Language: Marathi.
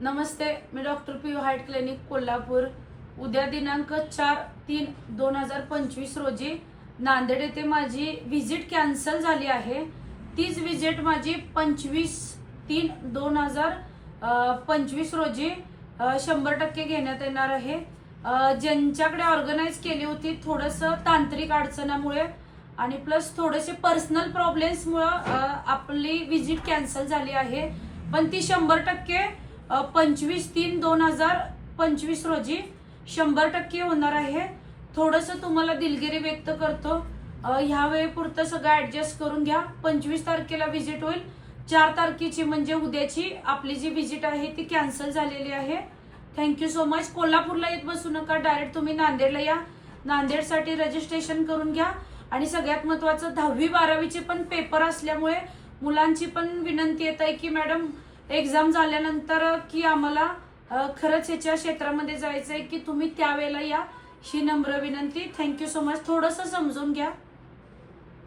नमस्ते, मी doctor P U. Heart clinic Kolhapur. उद्या दिनांक 4/3/2025 रोजी नांदेड येथे माझी व्हिजिट कॅन्सल झाली आहे. तीच व्हिजिट माझी 25/3/2025 रोजी 100% घेण्यात येणार आहे. ज्यांच्याकडे ऑर्गनाईज केली होती थोडंसं तांत्रिक अडचणामुळे आणि प्लस थोडेसे पर्सनल प्रॉब्लेम्समुळे आपली व्हिजिट कॅन्सल झाली आहे. पण ती 100% 25/3/2025 रोजी 100% होणार आहे. थोडंसं तुम्हाला दिलगिरी व्यक्त करतो. ह्या वेळेपुरतं सगळं ऍडजस्ट करून घ्या. 25 तारखेला व्हिजिट होईल. 4 तारखेची म्हणजे उद्याची आपली जी व्हिजिट आहे ती कॅन्सल झालेली आहे. Thank you so much. कोल्हापूरला येत बसू नका, डायरेक्ट तुम्ही नांदेडला या. नांदेडसाठी रजिस्ट्रेशन करून घ्या. आणि सगळ्यात महत्त्वाचं 10वी-12वीचे पण पेपर असल्यामुळे मुलांची पण विनंती येत आहे की मॅडम एक्झाम झाल्यानंतर की आम्हाला खरंच ह्याच्या क्षेत्रामध्ये जायचं आहे की तुम्ही त्यावेळेला या, ही नम्र विनंती. Thank you so much. थोडंसं समजून घ्या.